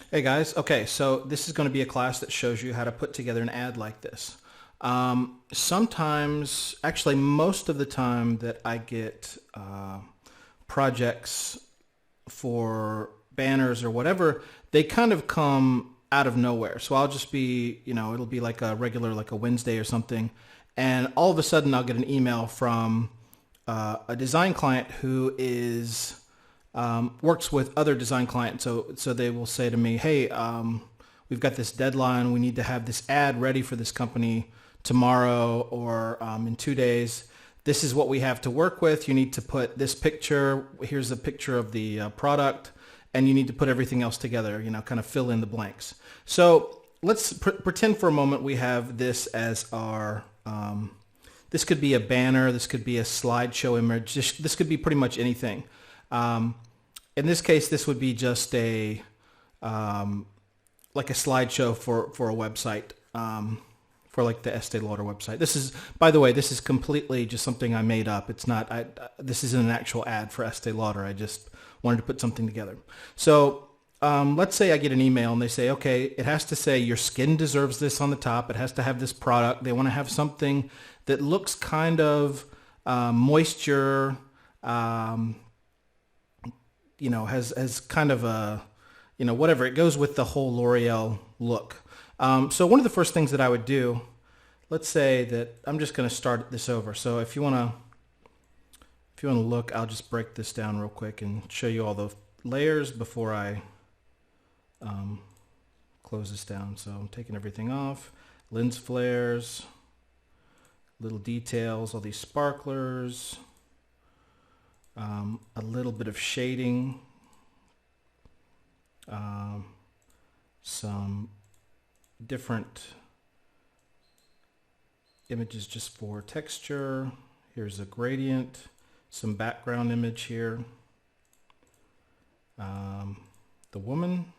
Hey guys, okay, so this is going to be a class that shows you how to put together an ad like this. Sometimes, actually most of the time that I get projects for banners or whatever, they kind of come out of nowhere. So I'll just be, it'll be like a regular, like a Wednesday or something, and all of a sudden I'll get an email from a design client who is works with other design clients. So they will say to me, "Hey, we've got this deadline. We need to have this ad ready for this company tomorrow or in 2 days. This is what we have to work with. You need to put this picture. Here's a picture of the product, and you need to put everything else together. Kind of fill in the blanks." So let's pretend for a moment we have this as our. This could be a banner. This could be a slideshow image. This could be pretty much anything. In this case, this would be just like a slideshow for a website, for like the Estee Lauder website. This is, by the way, this is completely just something I made up. It's not. This isn't an actual ad for Estee Lauder. I just wanted to put something together. So let's say I get an email and they say, okay, it has to say your skin deserves this on the top. It has to have this product. They want to have something that looks kind of moisture. Has kind of a, whatever. It goes with the whole L'Oreal look. So one of the first things that I would do, let's say that I'm just going to start this over. So if you want to look, I'll just break this down real quick and show you all the layers before I close this down. So I'm taking everything off, lens flares, little details, all these sparklers, a little bit of shading, some different images just for texture. Here's a gradient, some background image here. The woman.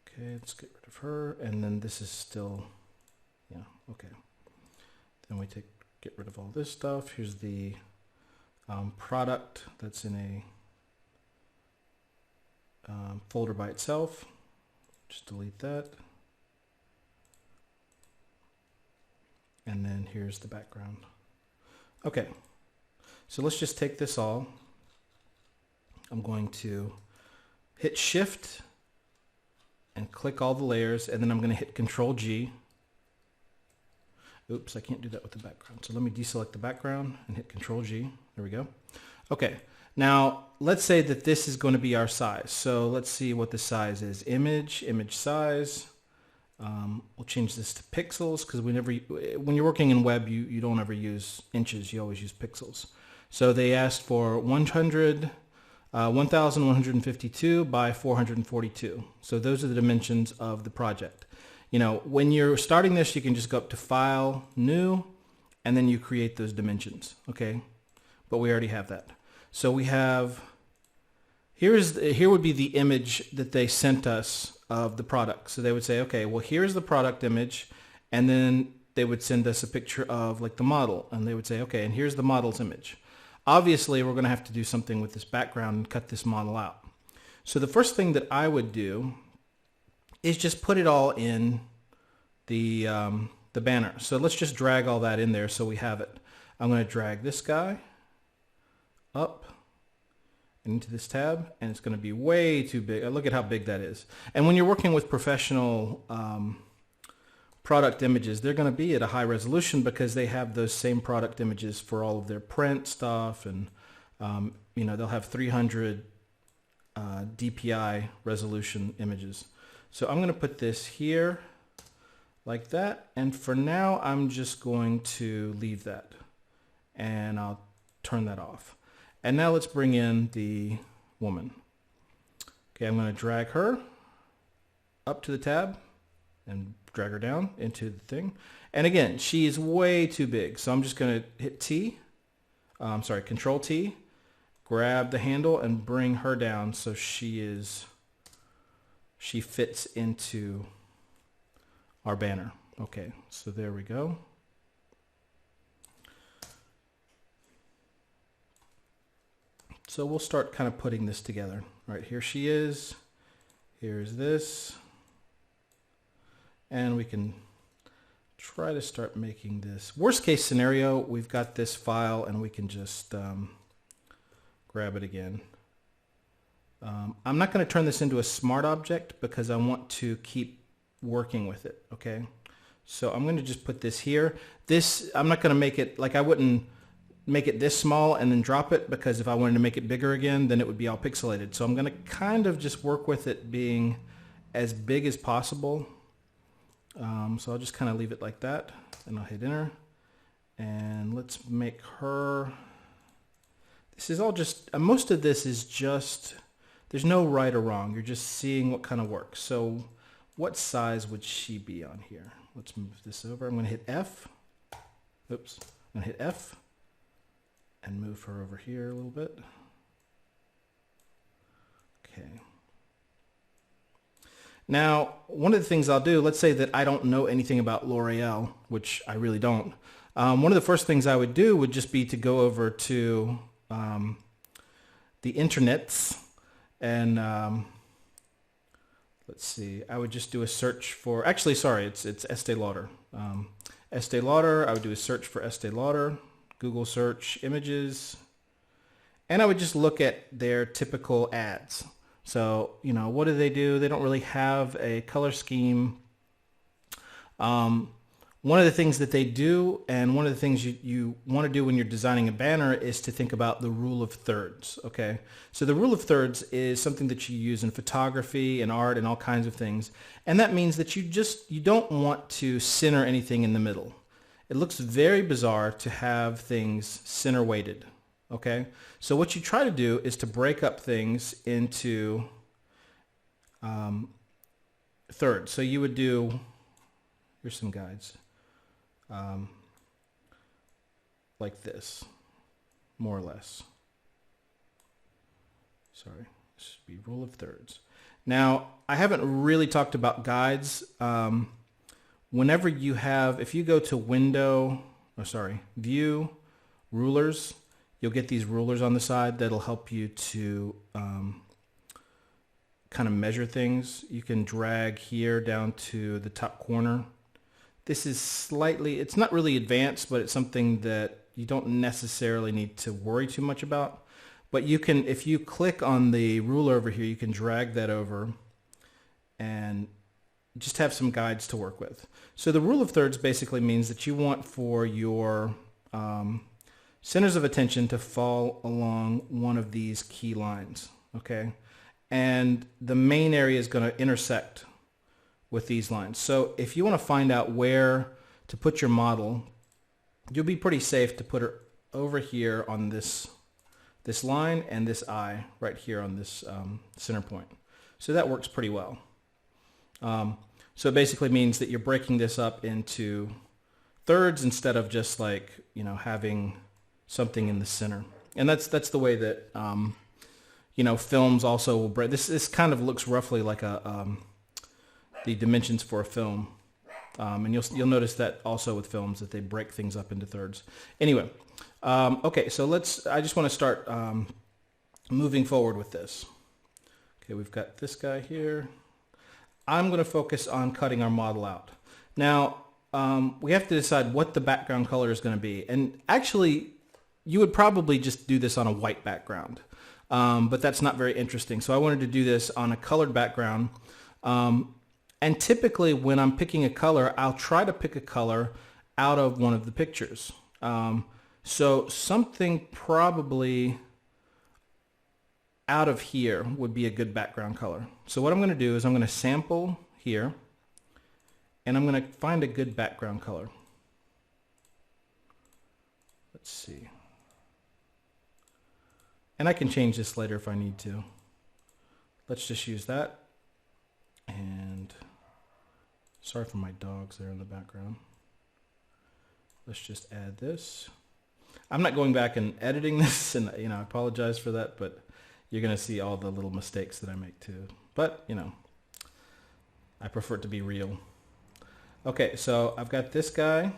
Okay, let's get rid of her. And then this is still, yeah, okay. Then we get rid of all this stuff. Here's the product that's in a folder by itself. Just delete that. And then here's the background. Okay, so let's just take this all. I'm going to hit Shift and click all the layers, and then I'm going to hit Control G. Oops, I can't do that with the background. So let me deselect the background and hit Control G. There we go. Okay, now let's say that this is going to be our size. So let's see what the size is. Image size. We'll change this to pixels because when you're working in web, you don't ever use inches. You always use pixels. So they asked for 1,152 by 442. So those are the dimensions of the project. When you're starting this, you can just go up to File, New, and then you create those dimensions, okay? But we already have that. So we have, here would be the image that they sent us of the product. So they would say, okay, well, here's the product image, and then they would send us a picture of like the model, and they would say, okay, and here's the model's image. Obviously, we're going to have to do something with this background and cut this model out. So the first thing that I would do is just put it all in the banner. So let's just drag all that in there so we have it. I'm going to drag this guy up into this tab, and it's going to be way too big. Look at how big that is. And when you're working with professional product images, they're going to be at a high resolution because they have those same product images for all of their print stuff, and they'll have 300 DPI resolution images. So I'm going to put this here like that, and for now I'm just going to leave that, and I'll turn that off. And now let's bring in the woman. Okay, I'm going to drag her up to the tab and drag her down into the thing. And again, she is way too big, so I'm just going to hit Control T, grab the handle and bring her down so she fits into our banner. Okay, so there we go. So we'll start kind of putting this together. All right, here she is. Here's this. And we can try to start making this. Worst case scenario, we've got this file and we can just grab it again. I'm not going to turn this into a smart object because I want to keep working with it, okay? So I'm going to just put this here. This, I'm not going to make it, like I wouldn't make it this small and then drop it, because if I wanted to make it bigger again, then it would be all pixelated. So I'm going to kind of just work with it being as big as possible. So I'll just kind of leave it like that, and I'll hit enter. And let's make her, this is all just, most of this is just, there's no right or wrong. You're just seeing what kind of works. So what size would she be on here? Let's move this over. I'm going to hit F. Oops. I'm going to hit F and move her over here a little bit. Okay. Now, one of the things I'll do, let's say that I don't know anything about L'Oreal, which I really don't. One of the first things I would do would just be to go over to the internets and let's see, I would just do a search for, actually, sorry, it's Estee Lauder. Estee Lauder, I would do a search for Estee Lauder, Google search images, and I would just look at their typical ads. So, you know, what do? They don't really have a color scheme. One of the things that they do, and one of the things you want to do when you're designing a banner, is to think about the rule of thirds, okay? So the rule of thirds is something that you use in photography and art and all kinds of things. And that means that you don't want to center anything in the middle. It looks very bizarre to have things center weighted, okay? So what you try to do is to break up things into thirds. So you would do, here's some guides. Like this, more or less. Sorry, this should be rule of thirds. Now, I haven't really talked about guides. Whenever you have, if you go to View, Rulers, you'll get these rulers on the side that'll help you to kind of measure things. You can drag here down to the top corner. This is slightly, it's not really advanced, but it's something that you don't necessarily need to worry too much about. But you can, if you click on the ruler over here, you can drag that over and just have some guides to work with. So the rule of thirds basically means that you want for your centers of attention to fall along one of these key lines, okay? And the main area is going to intersect with these lines. So if you want to find out where to put your model, you'll be pretty safe to put her over here on this line and this eye right here on this center point. So that works pretty well. So it basically means that you're breaking this up into thirds instead of just like, you know, having something in the center. And that's the way that you know, films also will break. This kind of looks roughly like the dimensions for a film, and you'll notice that also with films that they break things up into thirds. Anyway, okay, so I just want to start moving forward with this. Okay, we've got this guy here. I'm going to focus on cutting our model out. Now, we have to decide what the background color is going to be, and actually, you would probably just do this on a white background, but that's not very interesting. So I wanted to do this on a colored background. And typically when I'm picking a color, I'll try to pick a color out of one of the pictures. So something probably out of here would be a good background color. So what I'm going to do is I'm going to sample here, and I'm going to find a good background color. Let's see. And I can change this later if I need to. Let's just use that. And sorry for my dogs there in the background. Let's just add this. I'm not going back and editing this, and you know, I apologize for that, but you're going to see all the little mistakes that I make too. But, you know, I prefer it to be real. Okay, so I've got this guy.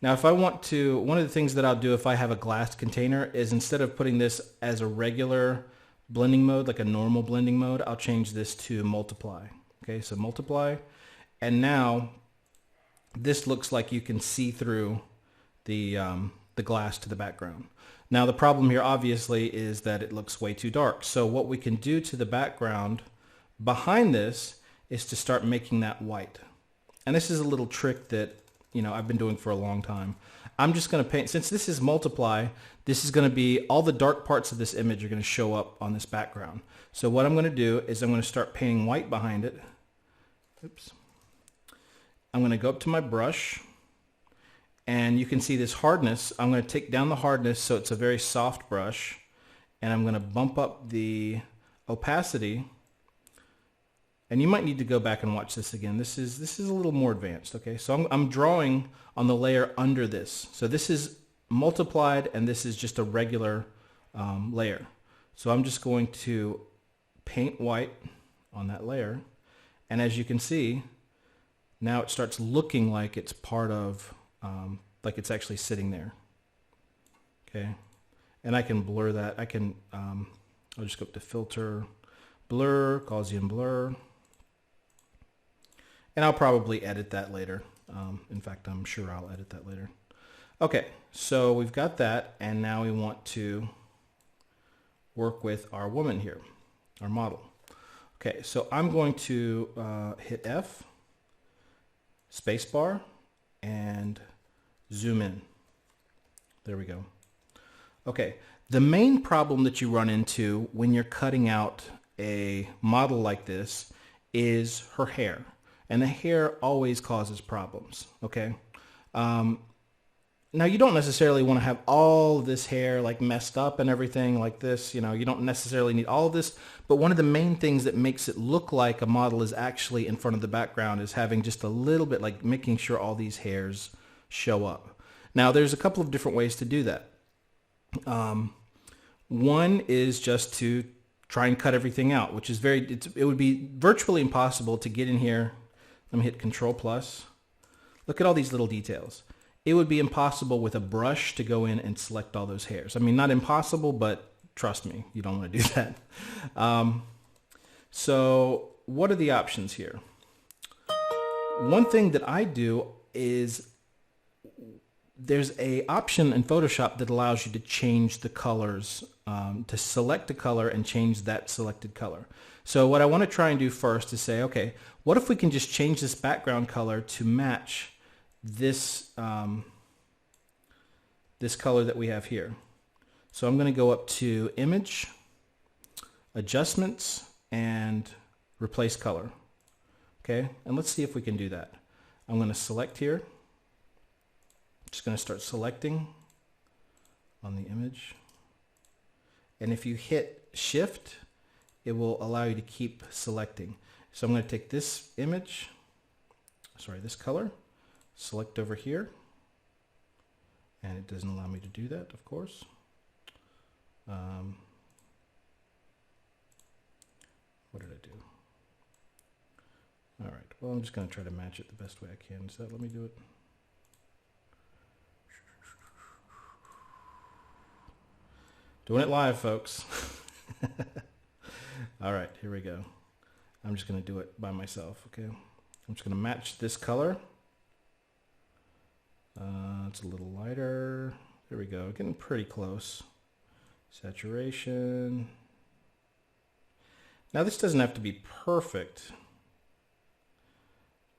Now, if I want to, one of the things that I'll do if I have a glass container is instead of putting this as a regular blending mode, like a normal blending mode, I'll change this to multiply. Okay, so multiply. And now this looks like you can see through the glass to the background. Now the problem here obviously is that it looks way too dark. So what we can do to the background behind this is to start making that white. And this is a little trick that, you know, I've been doing for a long time. I'm just going to paint, since this is multiply, this is going to be, all the dark parts of this image are going to show up on this background. So what I'm going to do is I'm going to start painting white behind it. Oops. I'm going to go up to my brush, and you can see this hardness. I'm going to take down the hardness so it's a very soft brush, and I'm going to bump up the opacity. And you might need to go back and watch this again. This is a little more advanced. Okay, so I'm drawing on the layer under this. So this is multiplied, and this is just a regular layer. So I'm just going to paint white on that layer, and as you can see, now it starts looking like it's part of, like it's actually sitting there. Okay, and I can blur that. I can, I'll just go up to Filter, Blur, Gaussian Blur. And I'll probably edit that later. In fact, I'm sure I'll edit that later. Okay, so we've got that, and now we want to work with our woman here, our model. Okay, so I'm going to hit F, spacebar, and zoom in. There we go. Okay, the main problem that you run into when you're cutting out a model like this is her hair. And the hair always causes problems, okay? Now, you don't necessarily want to have all of this hair like messed up and everything like this. You know, you don't necessarily need all of this. But one of the main things that makes it look like a model is actually in front of the background is having just a little bit, like making sure all these hairs show up. Now, there's a couple of different ways to do that. One is just to try and cut everything out, which is it would be virtually impossible to get in here. Let me hit Control plus. Look at all these little details. It would be impossible with a brush to go in and select all those hairs. I mean, not impossible, but trust me, you don't want to do that. So what are the options here? One thing that I do is there's an option in Photoshop that allows you to change the colors, to select a color and change that selected color. So what I want to try and do first is say, okay, what if we can just change this background color to match this, this color that we have here. So I'm going to go up to Image, Adjustments, and Replace Color. Okay, and let's see if we can do that. I'm going to select here. Just going to start selecting on the image. And if you hit Shift, it will allow you to keep selecting. So I'm going to take this image, this color, select over here, and it doesn't allow me to do that, of course. What did I do? All right, well, I'm just going to try to match it the best way I can. Does that let me do it? Doing it live, folks. All right, here we go. I'm just going to do it by myself, okay? I'm just going to match this color. It's a little lighter. There we go, getting pretty close. Saturation. Now this doesn't have to be perfect,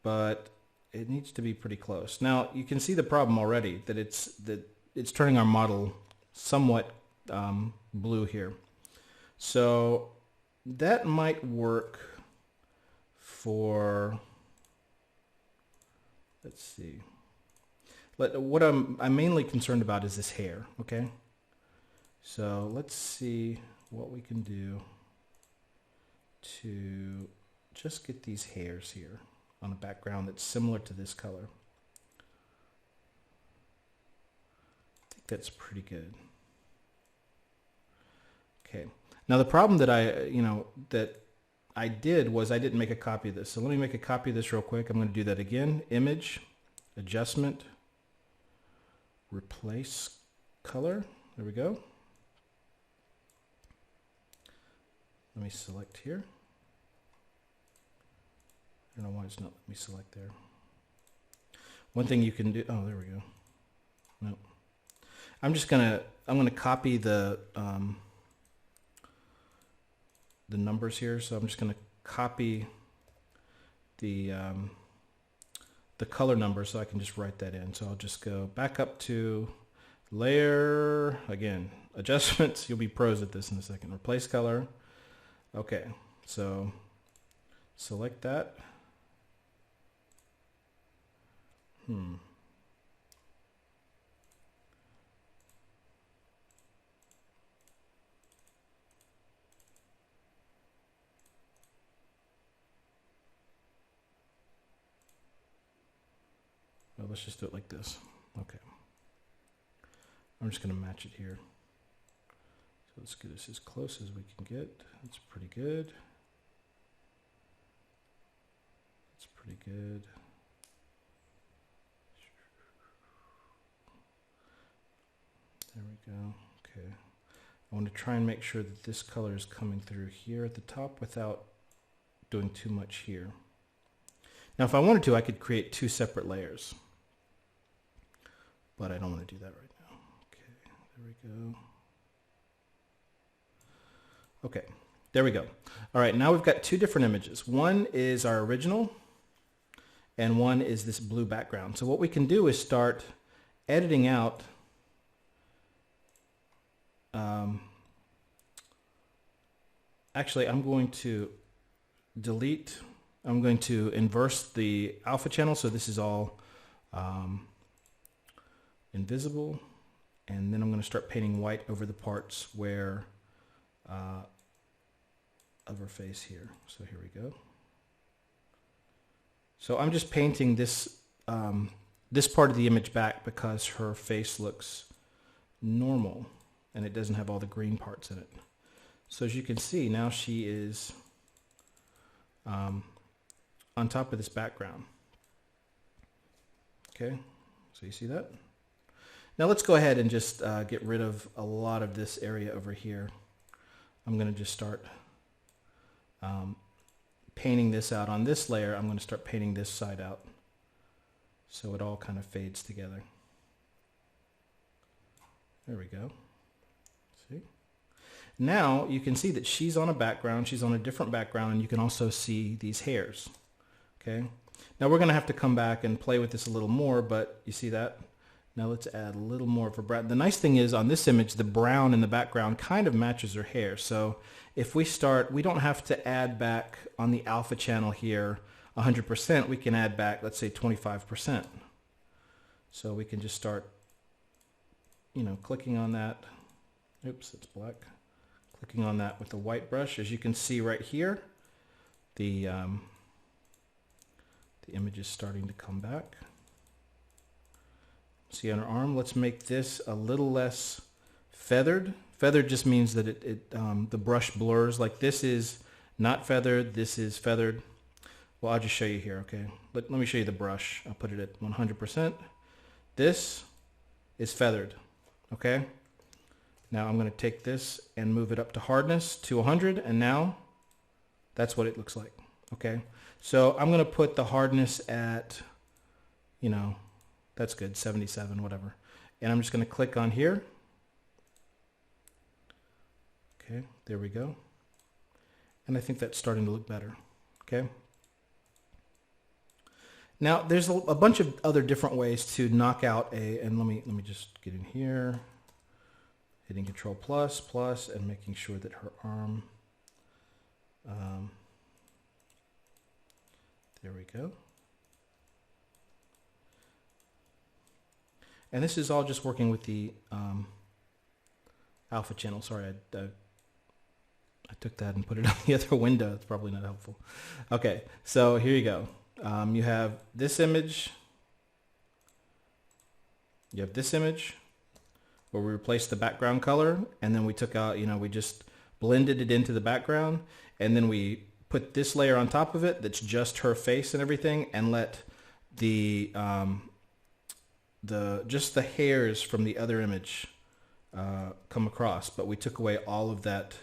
but it needs to be pretty close. Now you can see the problem already, that it's turning our model somewhat blue here. So that might work for, let's see. What I'm mainly concerned about is this hair, okay? So let's see what we can do to just get these hairs here on a background that's similar to this color. I think that's pretty good. Okay. Now the problem that I did was I didn't make a copy of this. So let me make a copy of this real quick. I'm going to do that again. Image, Adjustment, Replace Color. There we go. Let me select here. I don't know why it's not letting me select there. One thing you can do, oh, there we go. Nope. I'm gonna copy the numbers here. So I'm just gonna copy the color number so I can just write that in. So I'll just go back up to layer, again, adjustments. You'll be pros at this in a second. Replace color. Okay, so select that. Well, let's just do it like this. Okay. I'm just going to match it here. So let's get this as close as we can get. That's pretty good. That's pretty good. There we go. Okay. I want to try and make sure that this color is coming through here at the top without doing too much here. Now, if I wanted to, I could create two separate layers. But I don't want to do that right now. Okay, there we go. Okay, there we go. All right, now we've got two different images. One is our original, and one is this blue background. So what we can do is start editing out actually, I'm going to delete, I'm going to inverse the alpha channel. So this is all invisible. And then I'm going to start painting white over the parts where of her face here. So here we go. So I'm just painting this this part of the image back because her face looks normal and it doesn't have all the green parts in it. So as you can see, now she is on top of this background. Okay, so you see that? Now let's go ahead and just get rid of a lot of this area over here. I'm going to just start painting this out on this layer. I'm going to start painting this side out so it all kind of fades together. There we go. See? Now you can see that she's on a background. She's on a different background, and you can also see these hairs. Okay. Now we're going to have to come back and play with this a little more, but you see that? Now let's add a little more of a brown. The nice thing is on this image, the brown in the background kind of matches her hair. So if we start, we don't have to add back on the alpha channel here 100%. We can add back, let's say 25%. So we can just start, you know, clicking on that. Oops, it's black. Clicking on that with the white brush. As you can see right here, the image is starting to come back. See on her arm, let's make this a little less feathered. Feathered just means that the brush blurs. Like this is not feathered, this is feathered. Well, I'll just show you here, okay? Let me show you the brush. I'll put it at 100%. This is feathered, okay? Now I'm gonna take this and move it up to hardness to 100, and now that's what it looks like, okay? So I'm gonna put the hardness at, you know, that's good, 77, whatever. And I'm just going to click on here. Okay, there we go. And I think that's starting to look better. Okay. Now there's a bunch of other different ways to knock out and let me just get in here, hitting Control plus and making sure that her arm, there we go. And this is all just working with the alpha channel. Sorry, I took that and put it on the other window. It's probably not helpful. Okay, so here you go. You have this image. You have this image where we replaced the background color, and then we took out, you know, we just blended it into the background, and then we put this layer on top of it that's just her face and everything, and let the just the hairs from the other image come across, but we took away all of that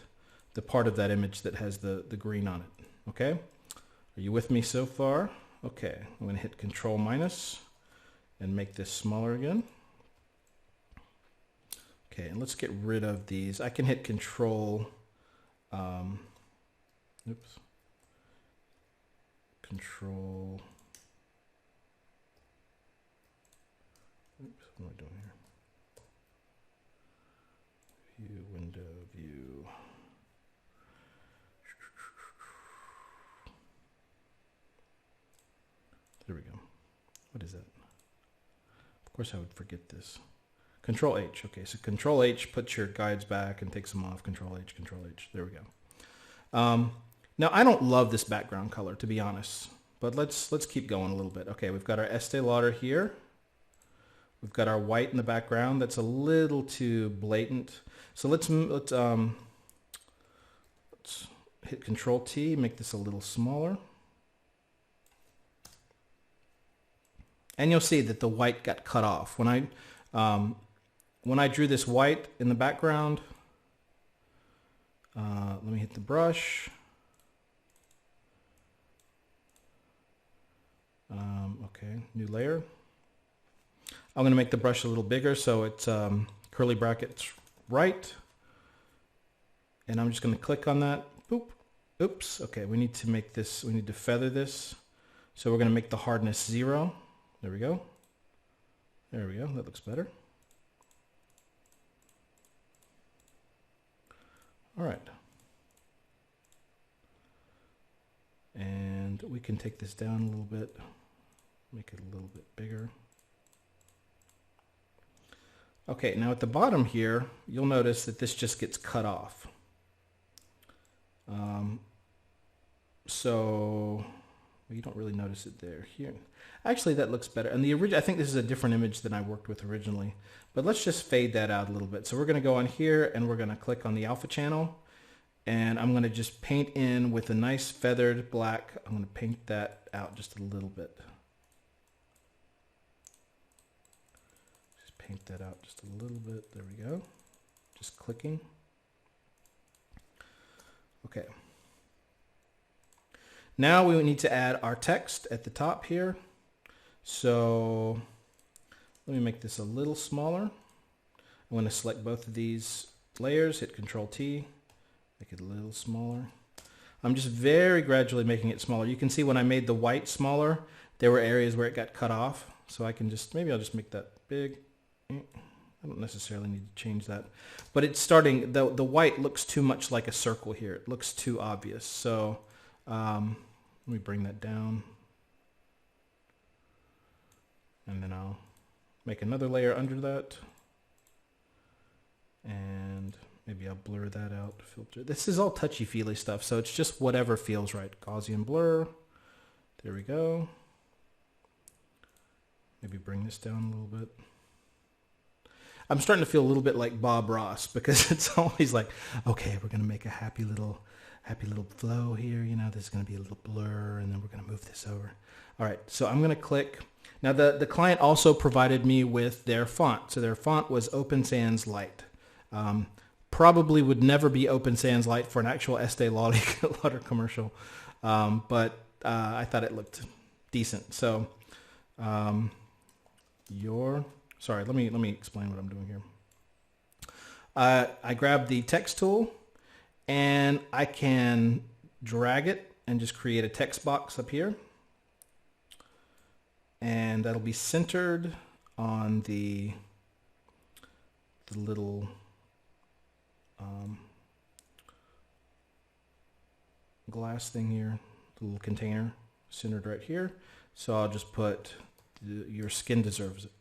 the part of that image that has the green on it. Okay, are you with me so far? Okay, I'm going to hit Control minus and make this smaller again. Okay, and let's get rid of these. I can hit Control, Control, what am I doing here? View, window, view. There we go. What is that? Of course I would forget this. Control H. Okay, so Control H puts your guides back and takes them off. Control H, Control H. There we go. Now I don't love this background color, to be honest, but let's keep going a little bit. Okay, we've got our Estee Lauder here. We've got our white in the background. That's a little too blatant. So let's hit Control T, make this a little smaller. And you'll see that the white got cut off. When I drew this white in the background, let me hit the brush. Okay, new layer. I'm going to make the brush a little bigger so it's curly brackets right. And I'm just going to click on that. Boop. Oops. Okay, we need to make this, we need to feather this. So we're going to make the hardness 0. There we go. There we go. That looks better. All right. And we can take this down a little bit, make it a little bit bigger. Okay, now at the bottom here, you'll notice that this just gets cut off. So you don't really notice it there. Here, actually, that looks better. And the original, I think this is a different image than I worked with originally. But let's just fade that out a little bit. So we're going to go on here and we're going to click on the alpha channel, and I'm going to just paint in with a nice feathered black. I'm going to paint that out just a little bit. Just paint that out just a little bit. There we go. Just clicking. Okay. Now we need to add our text at the top here. So let me make this a little smaller. I'm going to select both of these layers, hit Control T, make it a little smaller. I'm just very gradually making it smaller. You can see when I made the white smaller, there were areas where it got cut off. So I can just, maybe I'll just make that big. I don't necessarily need to change that. But it's starting, the white looks too much like a circle here. It looks too obvious. So let me bring that down. And then I'll make another layer under that. And maybe I'll blur that out, filter. This is all touchy-feely stuff, so it's just whatever feels right. Gaussian blur. There we go. Maybe bring this down a little bit. I'm starting to feel a little bit like Bob Ross, because it's always like, okay, we're going to make a happy little flow here. You know, there's going to be a little blur, and then we're going to move this over. All right, so I'm going to click. Now, the client also provided me with their font. So their font was Open Sans Light. Probably would never be Open Sans Light for an actual Estee Lauder commercial, but I thought it looked decent. So sorry, let me explain what I'm doing here. I grab the text tool, and I can drag it and just create a text box up here. And that'll be centered on the little glass thing here, the little container centered right here. So I'll just put your skin deserves it.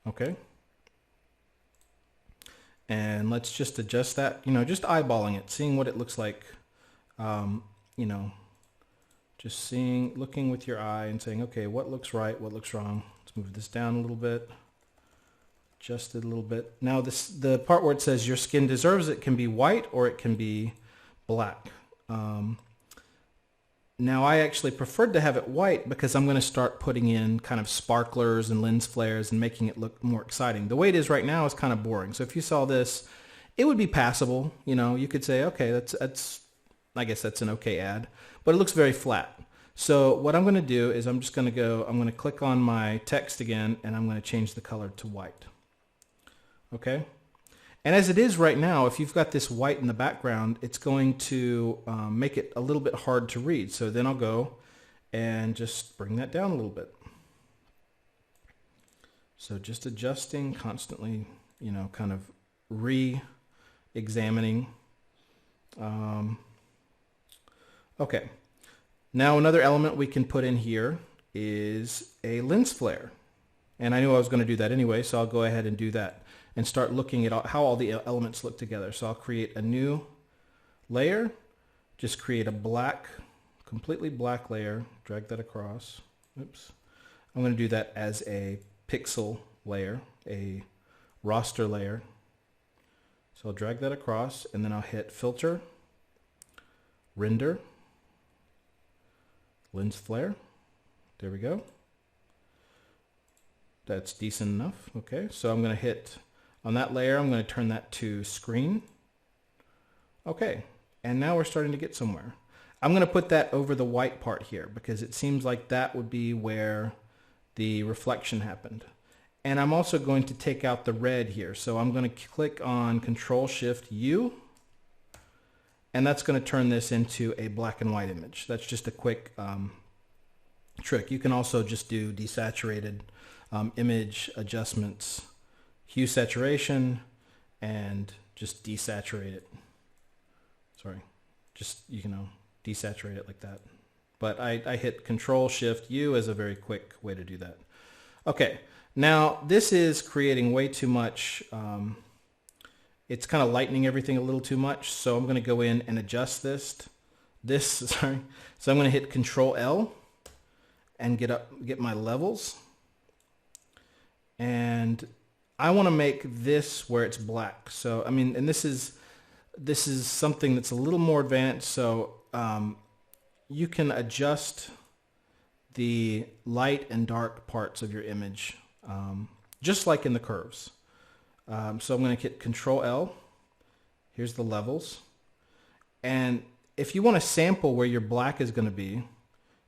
Okay. And let's just adjust that, you know, just eyeballing it, seeing what it looks like, you know, just looking with your eye and saying, okay, what looks right, what looks wrong. Let's move this down a little bit, adjust it a little bit. Now the part where it says your skin deserves it can be white or it can be black. Now I actually preferred to have it white because I'm going to start putting in kind of sparklers and lens flares and making it look more exciting. The way it is right now is kind of boring. So if you saw this, it would be passable. You know, you could say, okay, that's I guess that's an okay ad, but it looks very flat. So what I'm going to do is I'm going to click on my text again, and I'm going to change the color to white. Okay. And as it is right now, if you've got this white in the background, it's going to make it a little bit hard to read. So then I'll go and just bring that down a little bit. So just adjusting constantly, you know, kind of re-examining. Okay. Now another element we can put in here is a lens flare. And I knew I was going to do that anyway, so I'll go ahead and do that and start looking at how all the elements look together. So I'll create a new layer, just create a black, completely black layer, drag that across. Oops. I'm going to do that as a pixel layer, a roster layer. So I'll drag that across, and then I'll hit Filter, Render, Lens Flare. There we go. That's decent enough. Okay, so I'm going to hit on that layer. I'm going to turn that to Screen. Okay, and now we're starting to get somewhere. I'm going to put that over the white part here because it seems like that would be where the reflection happened. And I'm also going to take out the red here. So I'm going to click on Control-Shift-U, and that's going to turn this into a black and white image. That's just a quick trick. You can also just do desaturated image adjustments, hue saturation, and just desaturate it. Sorry, just, you know, desaturate it like that. But I hit Control-Shift-U as a very quick way to do that. Okay, now this is creating way too much. It's kind of lightening everything a little too much, so I'm going to go in and adjust this. Sorry. So I'm going to hit Control-L and get my levels. And I want to make this where it's black. So I mean, and this is something that's a little more advanced. So you can adjust the light and dark parts of your image, just like in the curves. So I'm going to hit Control-L. Here's the levels. And if you want to sample where your black is going to be,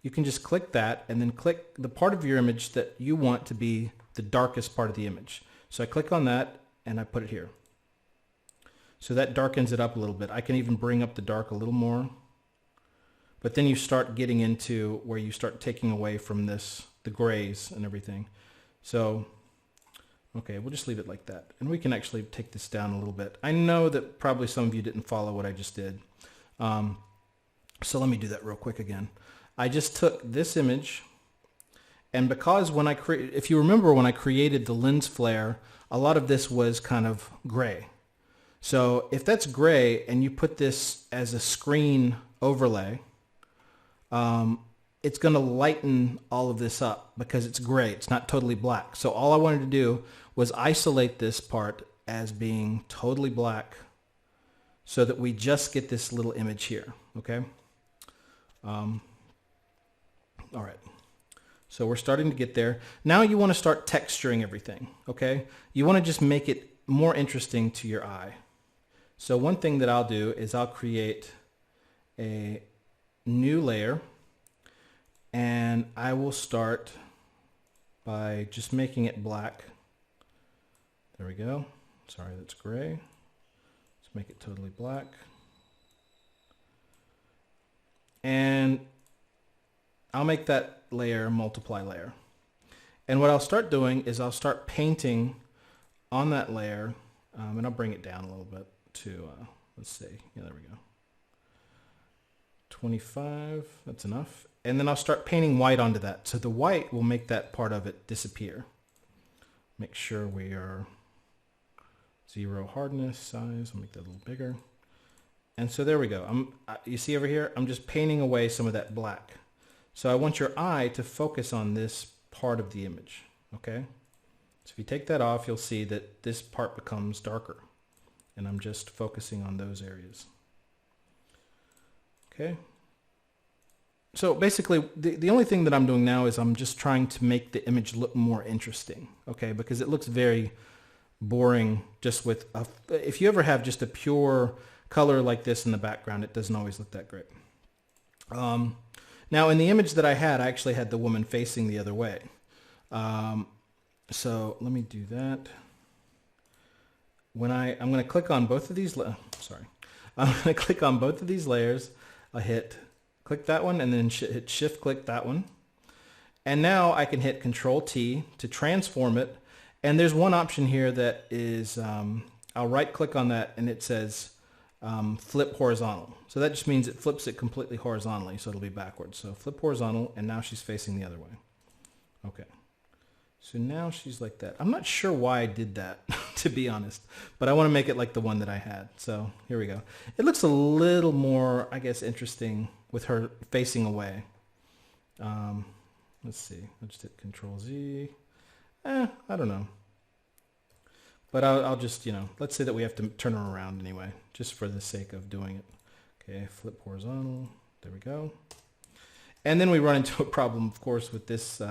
you can just click that and then click the part of your image that you want to be the darkest part of the image. So I click on that and I put it here. So that darkens it up a little bit. I can even bring up the dark a little more. But then you start getting into where you start taking away from this, the grays and everything. So, okay, we'll just leave it like that. And we can actually take this down a little bit. I know that probably some of you didn't follow what I just did. So let me do that real quick again. I just took this image, and because when if you remember when I created the lens flare, a lot of this was kind of gray. So if that's gray and you put this as a screen overlay, it's going to lighten all of this up because it's gray. It's not totally black. So all I wanted to do was isolate this part as being totally black so that we just get this little image here. Okay. All right. So we're starting to get there. Now you want to start texturing everything. Okay. You want to just make it more interesting to your eye. So one thing that I'll do is I'll create a new layer, and I will start by just making it black. There we go. Sorry, that's gray. Let's make it totally black. And I'll make that layer multiply layer. And what I'll start doing is I'll start painting on that layer, and I'll bring it down a little bit to, let's see, yeah, there we go. 25, that's enough. And then I'll start painting white onto that. So the white will make that part of it disappear. Make sure we are 0 hardness size. I'll make that a little bigger. And so there we go. You see over here, I'm just painting away some of that black. So I want your eye to focus on this part of the image, okay? So if you take that off, you'll see that this part becomes darker. And I'm just focusing on those areas. Okay. So basically, the only thing that I'm doing now is I'm just trying to make the image look more interesting, okay? Because it looks very boring just with, if you ever have just a pure color like this in the background, it doesn't always look that great. Now in the image that I actually had the woman facing the other way. So let me do that. When I'm going to click on both of these, I'm going to click on both of these layers. I'll click that one and then hit shift click that one. And now I can hit Control T to transform it. And there's one option here that is, I'll right click on that and it says flip horizontal. So that just means it flips it completely horizontally, so it'll be backwards. So flip horizontal, and now she's facing the other way. Okay. So now she's like that. I'm not sure why I did that, to be honest, but I want to make it like the one that I had. So here we go. It looks a little more, I guess, interesting with her facing away. Let's see. I'll just hit Control Z. I don't know. But I'll just, let's say that we have to turn her around anyway, just for the sake of doing it. Okay, flip horizontal. There we go. And then we run into a problem, of course, with this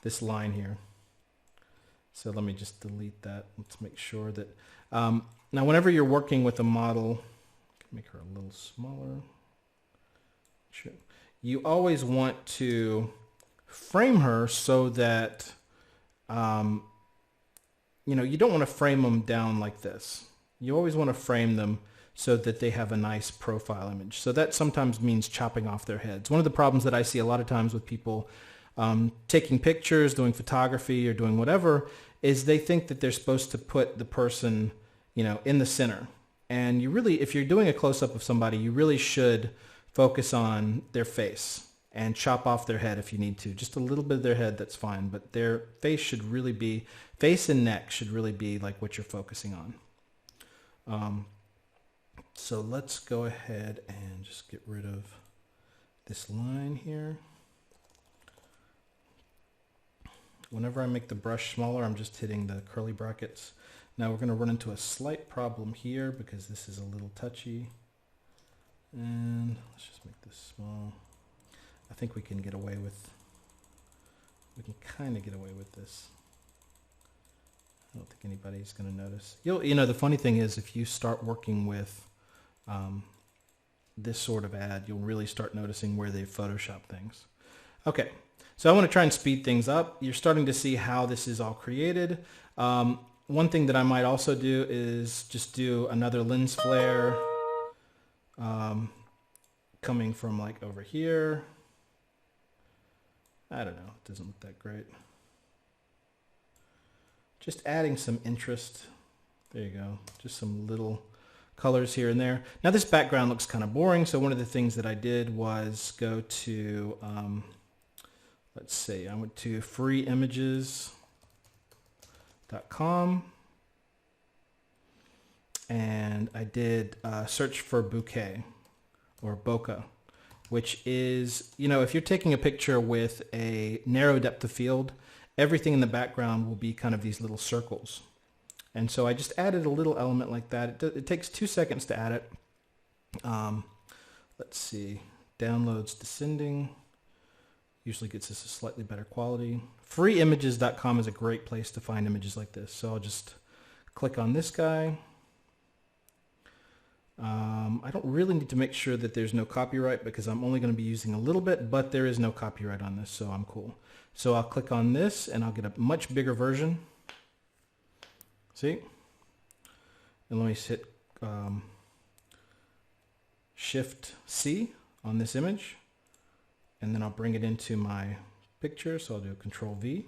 this line here. So let me just delete that. Let's make sure that, now whenever you're working with a model, make her a little smaller. Sure. You always want to frame her so that, you don't want to frame them down like this. You always want to frame them so that they have a nice profile image. So that sometimes means chopping off their heads. One of the problems that I see a lot of times with people taking pictures, doing photography, or doing whatever, is they think that they're supposed to put the person, in the center. And you really, if you're doing a close-up of somebody, you really should focus on their face and chop off their head if you need to. Just a little bit of their head, that's fine. But their face and neck should really be like what you're focusing on. So let's go ahead and just get rid of this line here. Whenever I make the brush smaller, I'm just hitting the curly brackets. Now we're going to run into a slight problem here because this is a little touchy. And let's just make this small. I think we can kind of get away with this. I don't think anybody's going to notice. The funny thing is, if you start working with this sort of ad, you'll really start noticing where they Photoshop things. Okay. So I want to try and speed things up. You're starting to see how this is all created. One thing that I might also do is just do another lens flare coming from like over here. I don't know. It doesn't look that great. Just adding some interest. There you go. Just some little colors here and there. Now this background looks kind of boring. So one of the things that I did was go to... let's see, I went to freeimages.com and I did search for bouquet or bokeh, which is, if you're taking a picture with a narrow depth of field, everything in the background will be kind of these little circles. And so I just added a little element like that. It takes 2 seconds to add it. Let's see, downloads descending. Usually gets us a slightly better quality. Freeimages.com is a great place to find images like this. So I'll just click on this guy. I don't really need to make sure that there's no copyright because I'm only going to be using a little bit, but there is no copyright on this, so I'm cool. So I'll click on this and I'll get a much bigger version. See? And let me hit Shift C on this image. And then I'll bring it into my picture. So I'll do Control V.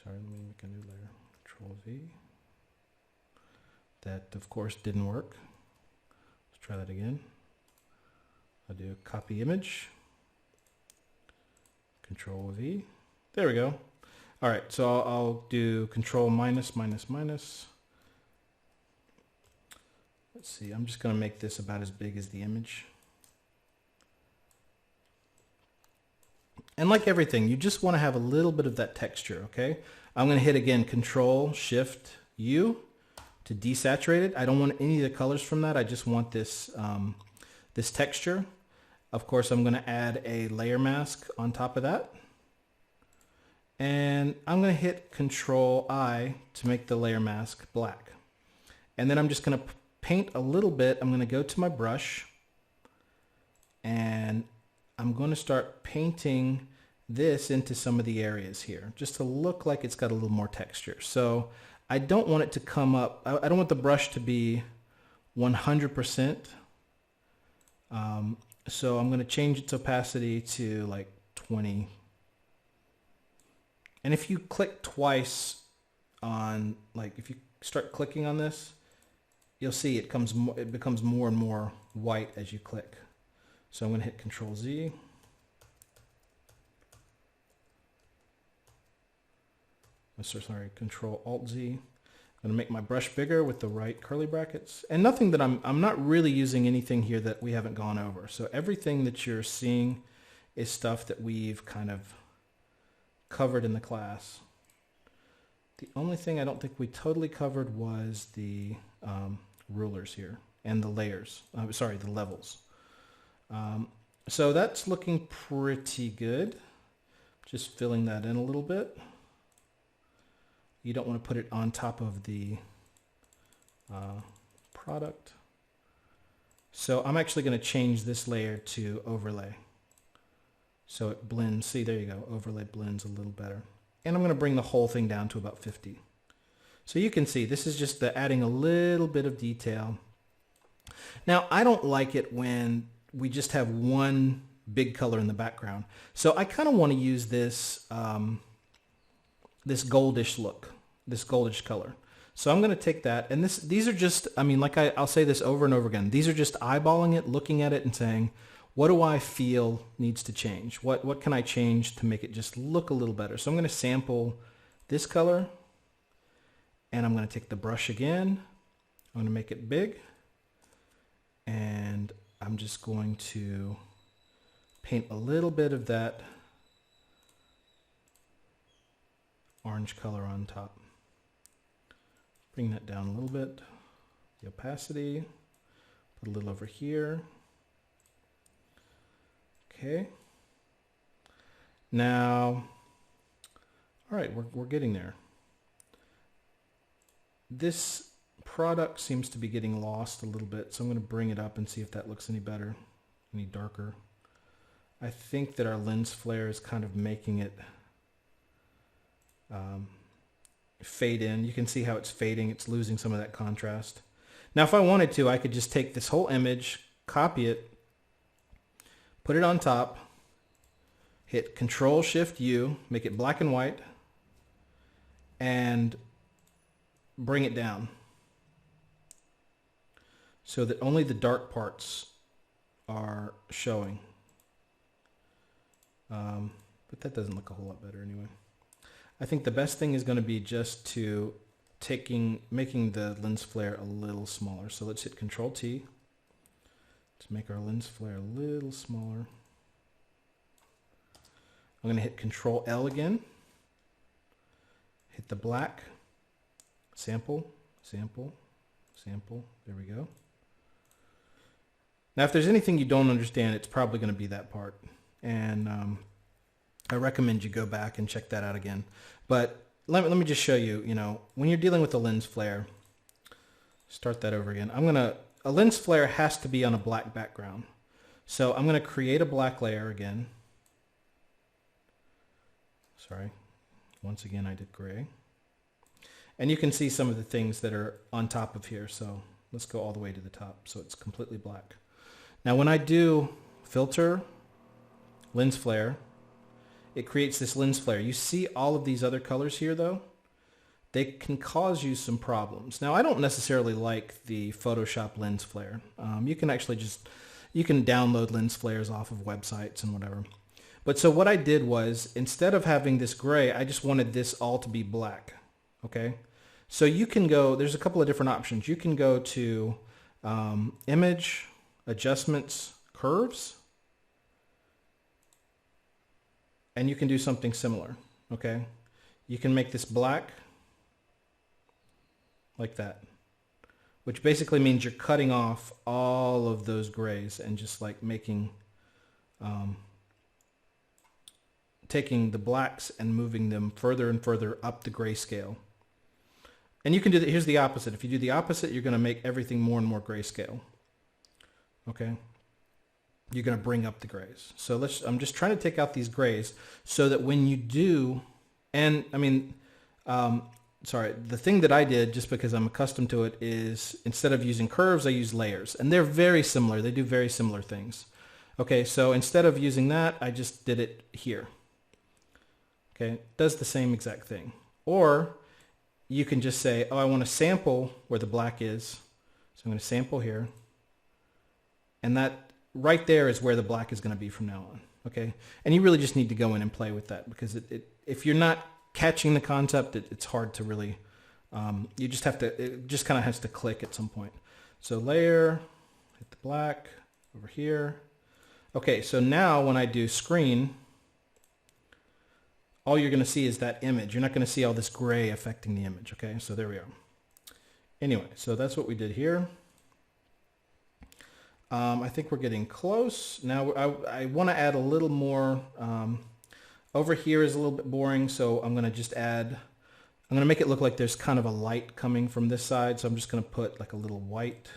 Sorry, let me make a new layer. Control V. That, of course, didn't work. Let's try that again. I'll do copy image. Control V. There we go. All right, so I'll do Control minus, minus, minus. Let's see, I'm just going to make this about as big as the image. And like everything, you just want to have a little bit of that texture, okay? I'm going to hit again Control Shift U to desaturate it. I don't want any of the colors from that. I just want this this texture. Of course, I'm going to add a layer mask on top of that. And I'm going to hit Control I to make the layer mask black. And then I'm just going to paint a little bit. I'm going to go to my brush and I'm going to start painting this into some of the areas here just to look like it's got a little more texture. So I don't want it to come up. I don't want the brush to be 100%. So I'm going to change its opacity to like 20. And if you click twice on, like if you start clicking on this, you'll see it becomes more and more white as you click. So I'm going to hit Control Z. Sorry, Control Alt Z. I'm going to make my brush bigger with the right curly brackets. And nothing that I'm not really using anything here that we haven't gone over. So everything that you're seeing is stuff that we've kind of covered in the class. The only thing I don't think we totally covered was the rulers here and the layers. Sorry, the levels. So that's looking pretty good. Just filling that in a little bit. You don't want to put it on top of the product. So I'm actually going to change this layer to overlay. So it blends. See, there you go. Overlay blends a little better. And I'm going to bring the whole thing down to about 50. So you can see this is just adding a little bit of detail. Now, I don't like it when we just have one big color in the background. So I kind of want to use this this goldish look, this goldish color. So I'm going to take that, and these are just, I mean, like I'll say this over and over again. These are just eyeballing it, looking at it and saying, what do I feel needs to change? What can I change to make it just look a little better? So I'm going to sample this color, and I'm going to take the brush again. I'm going to make it big, and I'm just going to paint a little bit of that orange color on top. Bring that down a little bit. The opacity, put a little over here. Okay. Now, all right, we're getting there. This product seems to be getting lost a little bit, so I'm going to bring it up and see if that looks any better, any darker. I think that our lens flare is kind of making it fade in. You can see how it's fading. It's losing some of that contrast. Now, if I wanted to, I could just take this whole image, copy it, put it on top, hit Control-Shift-U, make it black and white, and bring it down so that only the dark parts are showing. But that doesn't look a whole lot better anyway. I think the best thing is going to be just to making the lens flare a little smaller. So let's hit Control-T to make our lens flare a little smaller. I'm going to hit Control-L again. Hit the black. Sample, sample, sample. There we go. Now, if there's anything you don't understand, it's probably going to be that part. And I recommend you go back and check that out again. But let me just show you, when you're dealing with a lens flare, start that over again. A lens flare has to be on a black background. So I'm going to create a black layer again. Sorry. Once again, I did gray. And you can see some of the things that are on top of here. So let's go all the way to the top. So it's completely black. Now, when I do filter, lens flare, it creates this lens flare. You see all of these other colors here, though? They can cause you some problems. Now, I don't necessarily like the Photoshop lens flare. You can actually you can download lens flares off of websites and whatever. But so what I did was, instead of having this gray, I just wanted this all to be black, okay? So you can go, there's a couple of different options. You can go to Image, Adjustments, Curves, and you can do something similar, okay? You can make this black like that, which basically means you're cutting off all of those grays and just like making taking the blacks and moving them further and further up the grayscale. And you can do that. Here's the opposite. If you do the opposite, you're going to make everything more and more grayscale. Okay. You're going to bring up the grays. So I'm just trying to take out these grays so that when you do, and I mean, sorry, the thing that I did, just because I'm accustomed to it, is instead of using curves, I use layers. And they're very similar. They do very similar things. Okay, so instead of using that, I just did it here. Okay, it does the same exact thing. Or you can just say, oh, I want to sample where the black is. So I'm going to sample here. And that right there is where the black is going to be from now on. Okay, and you really just need to go in and play with that, because if you're not catching the concept, it's hard to really, you just have to, it just kind of has to click at some point. So layer, hit the black over here. Okay, so now when I do screen, all you're going to see is that image. You're not going to see all this gray affecting the image. Okay, so there we are. Anyway, so that's what we did here. I think we're getting close. Now I want to add a little more. Over here is a little bit boring, so I'm going to just add, I'm going to make it look like there's kind of a light coming from this side. So I'm just going to put like a little white,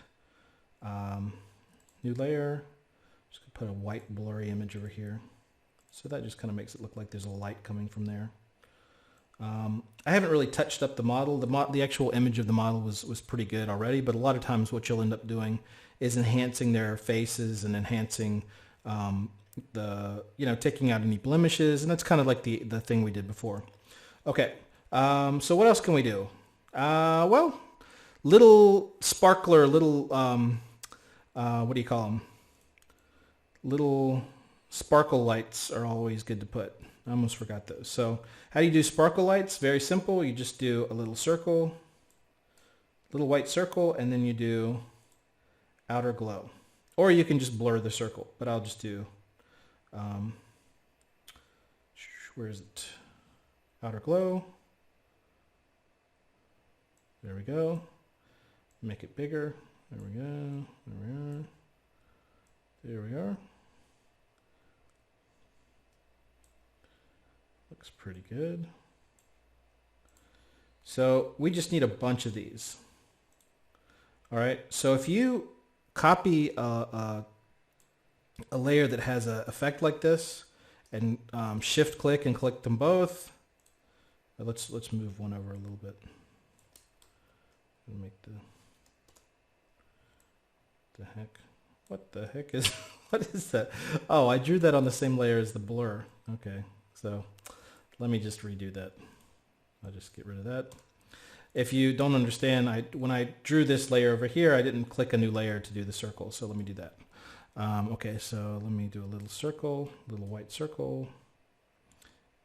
new layer. Just going to put a white blurry image over here. So that just kind of makes it look like there's a light coming from there. I haven't really touched up the model. The actual image of the model was pretty good already, but a lot of times what you'll end up doing is enhancing their faces and enhancing taking out any blemishes, and that's kind of like the thing we did before. Okay, so what else can we do? Well, little sparkler, little what do you call them? Little sparkle lights are always good to put. I almost forgot those. So how do you do sparkle lights? Very simple. You just do a little circle, little white circle, and then you do outer glow. Or you can just blur the circle, but I'll just do, where is it? Outer glow. There we go. Make it bigger. There we go. There we are. There we are. Looks pretty good. So we just need a bunch of these. All right. So if you copy a layer that has an effect like this and shift click and click them both. Let's move one over a little bit. Make the heck. What the heck is what is that? Oh, I drew that on the same layer as the blur. Okay. So let me just redo that. I'll just get rid of that. If you don't understand, when I drew this layer over here, I didn't click a new layer to do the circle. So let me do that. Okay, so let me do a little circle, little white circle,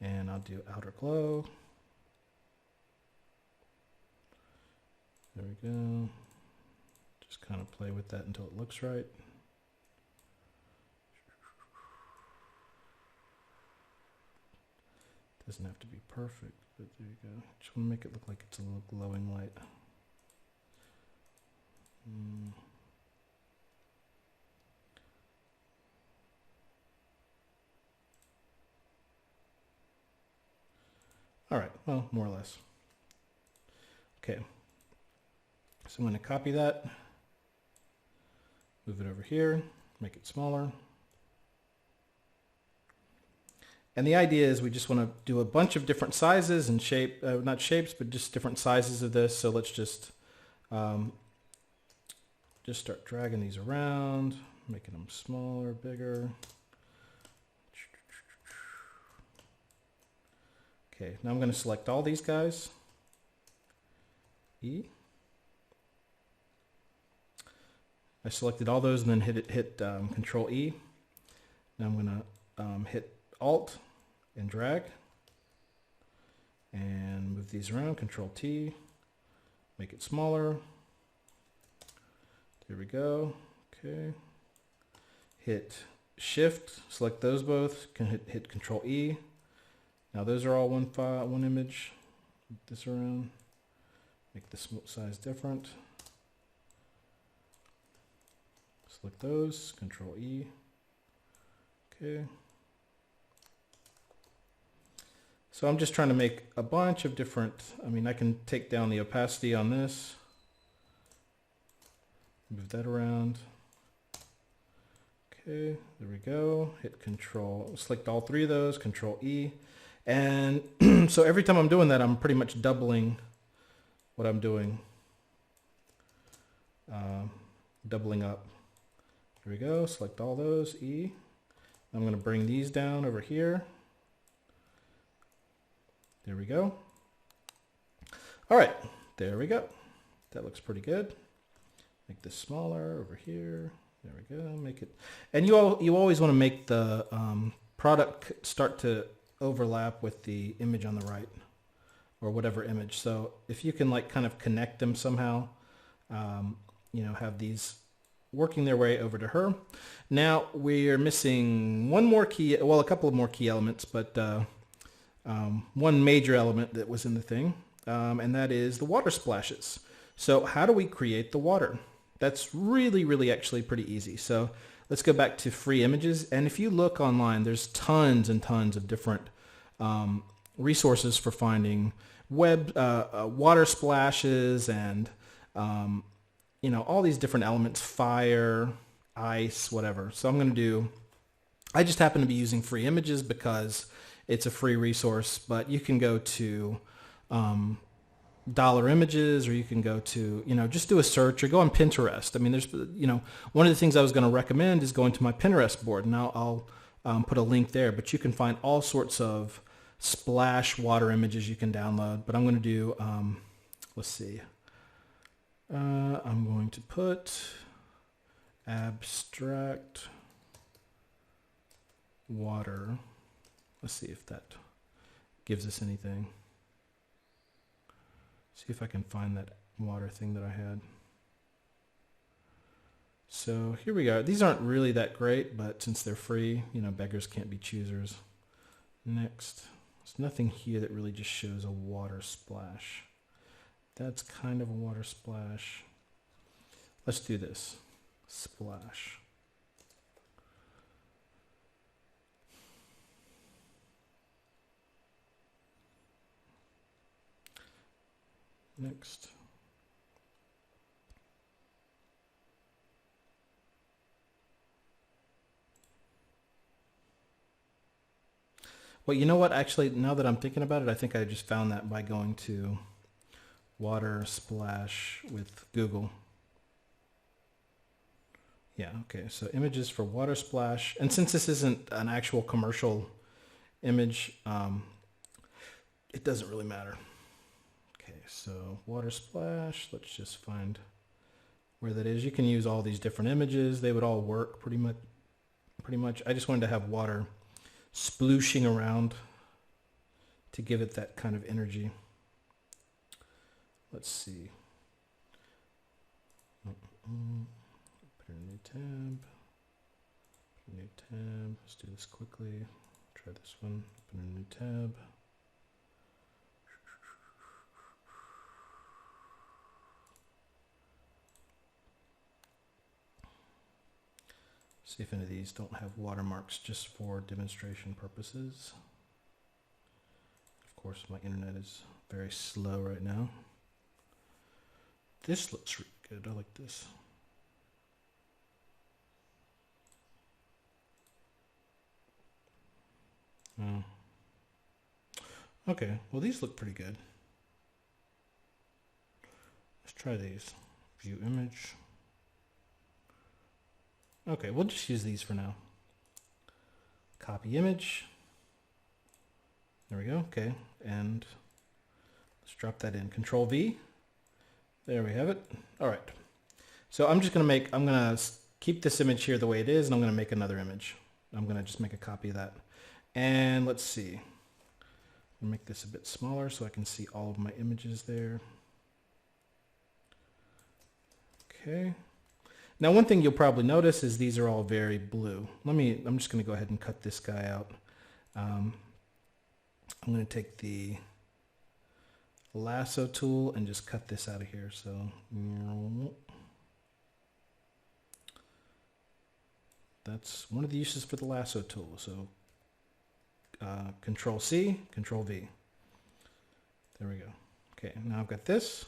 and I'll do outer glow. There we go. Just kind of play with that until it looks right. Doesn't have to be perfect, but there you go. Just want to make it look like it's a little glowing light. All right, well, more or less. Okay, so I'm going to copy that, move it over here, make it smaller. And the idea is we just want to do a bunch of different sizes and shape, not shapes, but just different sizes of this. So let's just start dragging these around, making them smaller, bigger. Okay, now I'm going to select all these guys. E. I selected all those and then hit Control E. Now I'm going to hit Alt and drag and move these around. Control T, make it smaller. There we go. Okay. Hit Shift, select those both. Can hit Control E. Now those are all one file, one image. Move this around. Make the size different. Select those. Control E. Okay. So I'm just trying to make a bunch of different, I mean, I can take down the opacity on this, move that around. Okay, there we go. Hit Control, select all three of those, Control E. And so every time I'm doing that, I'm pretty much doubling what I'm doing. Doubling up. Here we go, select all those, E. I'm going to bring these down over here. There we go. All right, there we go. That looks pretty good. Make this smaller over here. There we go, make it. And you always want to make the product start to overlap with the image on the right, or whatever image. So if you can like kind of connect them somehow, you know, have these working their way over to her. Now we're missing one more key, well, a couple of more key elements, but one major element that was in the thing, and that is the water splashes. So how do we create the water? That's really actually pretty easy. So let's go back to free images. And if you look online, there's tons and tons of different resources for finding water splashes and, you know, all these different elements, fire, ice, whatever. So I'm going to do, I just happen to be using free images because it's a free resource, but you can go to dollar images, or you can go to, you know, just do a search or go on Pinterest. I mean, there's, you know, one of the things I was going to recommend is going to my Pinterest board, and I'll put a link there, but you can find all sorts of splash water images you can download. But I'm going to do, let's see, I'm going to put abstract water. Let's see if that gives us anything. See if I can find that water thing that I had. So here we go. These aren't really that great, but since they're free, you know, beggars can't be choosers. Next, there's nothing here that really just shows a water splash. That's kind of a water splash. Let's do this. Splash. Next. Well, you know what? Actually, now that I'm thinking about it, I think I just found that by going to water splash with Google. Yeah, okay. So images for water splash. And since this isn't an actual commercial image, it doesn't really matter. So water splash, let's just find where that is. You can use all these different images. They would all work pretty much. I just wanted to have water splooshing around to give it that kind of energy. Let's see. Put in a new tab. Put in a new tab. Let's do this quickly. Try this one. Open a new tab. See if any of these don't have watermarks just for demonstration purposes. Of course, my internet is very slow right now. This looks really good. I like this. Oh. Okay, well these look pretty good. Let's try these. View image. Okay, we'll just use these for now. Copy image. There we go, okay. And let's drop that in. Control V. There we have it. All right. So I'm gonna keep this image here the way it is, and I'm gonna make another image. I'm gonna just make a copy of that. And let's see. I'll make this a bit smaller so I can see all of my images there. Okay. Now, one thing you'll probably notice is these are all very blue. I'm just going to go ahead and cut this guy out. I'm going to take the lasso tool and just cut this out of here. So that's one of the uses for the lasso tool. So Control C, Control V. There we go. Okay, now I've got this.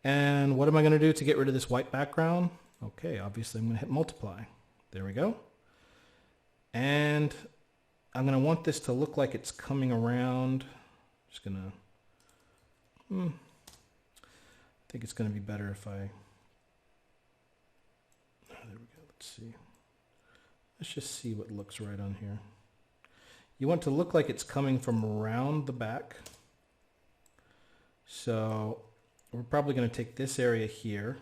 And what am I going to do to get rid of this white background? Okay, obviously I'm going to hit multiply. There we go. And I'm going to want this to look like it's coming around. Just going to, I think it's going to be better if I, there we go, let's see. Let's just see what looks right on here. You want to look like it's coming from around the back. So we're probably going to take this area here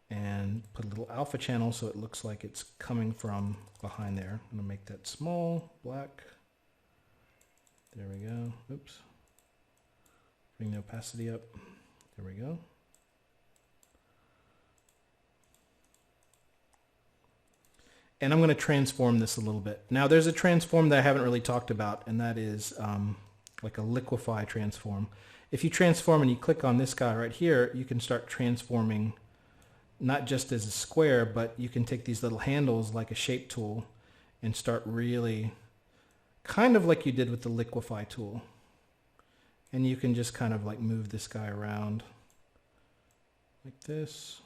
and put a little alpha channel so it looks like it's coming from behind there. I'm going to make that small, black. There we go. Oops. Bring the opacity up. There we go. And I'm going to transform this a little bit. Now there's a transform that I haven't really talked about, and that is like a liquefy transform. If you transform and you click on this guy right here, you can start transforming not just as a square, but you can take these little handles like a shape tool and start really kind of like you did with the liquefy tool. And you can just kind of like move this guy around like this.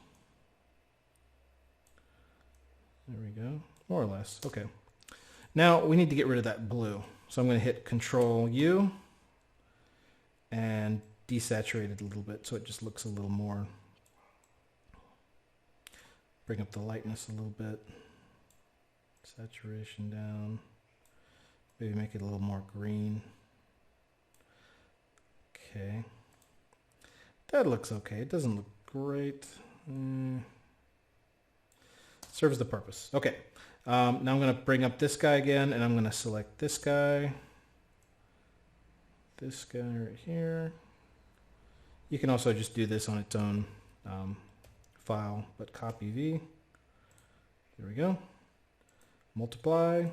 There we go, more or less. Okay. Now we need to get rid of that blue. So I'm going to hit Control U and desaturate it a little bit so it just looks a little more. Bring up the lightness a little bit. Saturation down. Maybe make it a little more green. Okay. That looks okay. It doesn't look great. Serves the purpose. Okay. Now I'm going to bring up this guy again, and I'm going to select this guy right here. You can also just do this on its own file, but copy V. There we go. Multiply.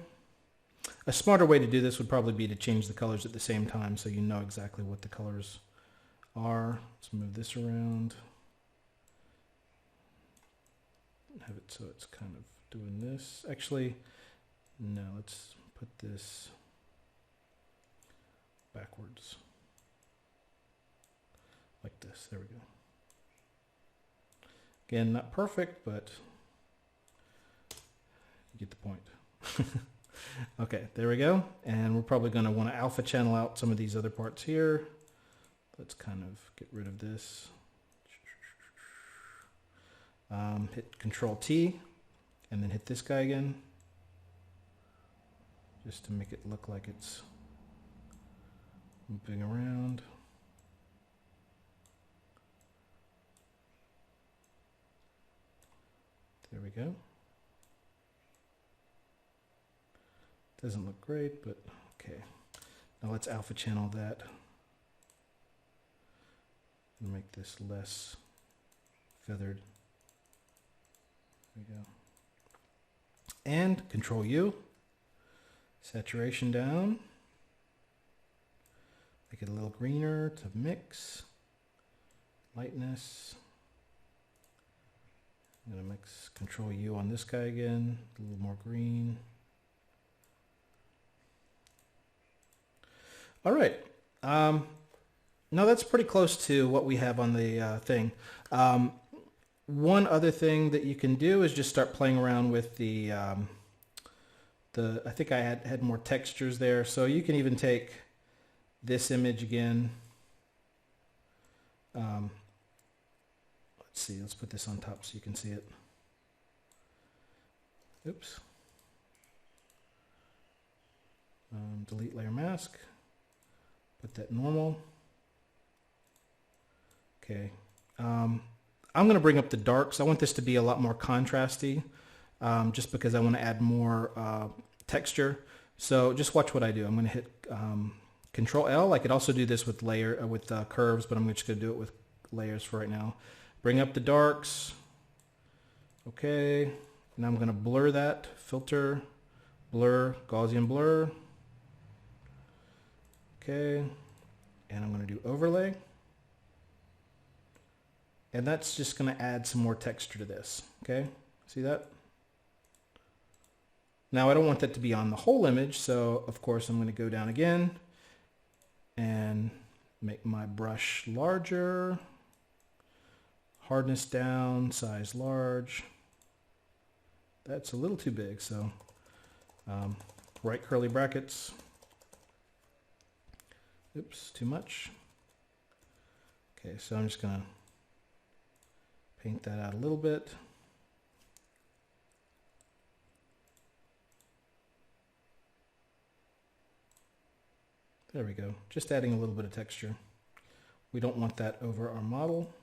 A smarter way to do this would probably be to change the colors at the same time so you know exactly what the colors are. Let's move this around. Have it so it's kind of doing this. Actually, no, let's put this backwards. Like this. There we go. Again, not perfect, but you get the point. Okay, there we go. And we're probably going to want to alpha channel out some of these other parts here. Let's kind of get rid of this. Hit Control T and then hit this guy again just to make it look like it's moving around. There we go. Doesn't look great, but okay. Now let's alpha channel that and make this less feathered. There we go. And Control U, saturation down, make it a little greener to mix, lightness. I'm going to mix Control U on this guy again, a little more green. All right. Now that's pretty close to what we have on the thing. One other thing that you can do is just start playing around with the I think I had more textures there. So you can even take this image again. Let's see, let's put this on top so you can see it. Oops. Delete layer mask. Put that normal. Okay. I'm going to bring up the darks. I want this to be a lot more contrasty, just because I want to add more texture. So just watch what I do. I'm going to hit Control L. I could also do this with curves, but I'm just going to do it with layers for right now. Bring up the darks. Okay. Now I'm going to blur that. Filter, blur, Gaussian blur. Okay. And I'm going to do overlay. And that's just going to add some more texture to this. Okay. See that? Now I don't want that to be on the whole image, so of course I'm going to go down again and make my brush larger, hardness down, size large. That's a little too big, so right curly brackets. Oops, too much. Okay, so I'm just going to paint that out a little bit. There we go, just adding a little bit of texture. We don't want that over our model.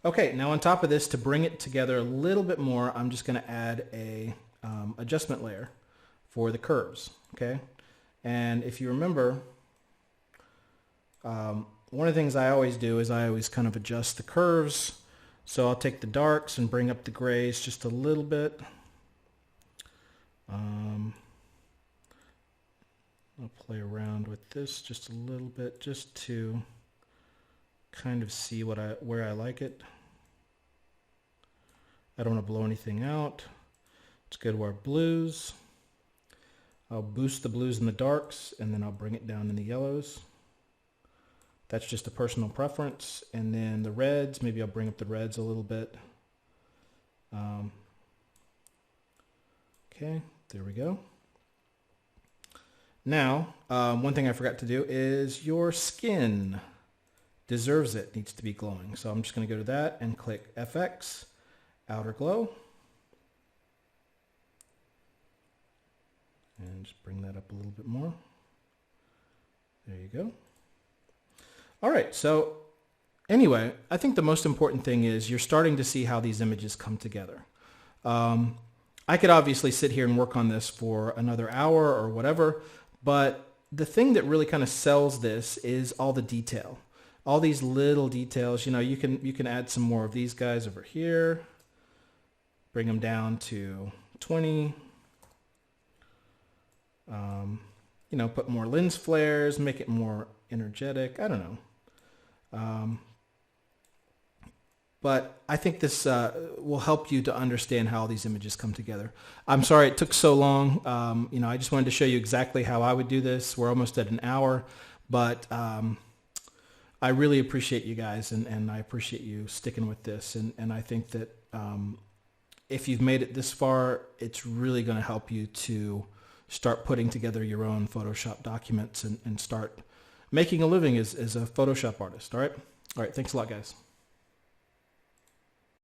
Okay, now on top of this, to bring it together a little bit more, I'm just going to add a adjustment layer for the curves, okay? And if you remember, one of the things I always do is I always kind of adjust the curves. So I'll take the darks and bring up the grays just a little bit. I'll play around with this just a little bit just to kind of see where I like it. I don't want to blow anything out. Let's go to our blues. I'll boost the blues and the darks, and then I'll bring it down in the yellows. That's just a personal preference. And then the reds, maybe I'll bring up the reds a little bit. Okay, there we go. Now, one thing I forgot to do is your skin deserves it, needs to be glowing. So I'm just going to go to that and click FX, Outer Glow. And just bring that up a little bit more. There you go. All right, so anyway, I think the most important thing is you're starting to see how these images come together. I could obviously sit here and work on this for another hour or whatever, but the thing that really kind of sells this is all the detail. All these little details, you know, you can add some more of these guys over here, bring them down to 20, you know, put more lens flares, make it more energetic. I don't know. But I think this will help you to understand how these images come together. I'm sorry it took so long. You know, I just wanted to show you exactly how I would do this. We're almost at an hour, but I really appreciate you guys, and I appreciate you sticking with this. And I think that if you've made it this far, it's really going to help you to start putting together your own Photoshop documents and start making a living as a Photoshop artist. All right? All right, thanks a lot, guys.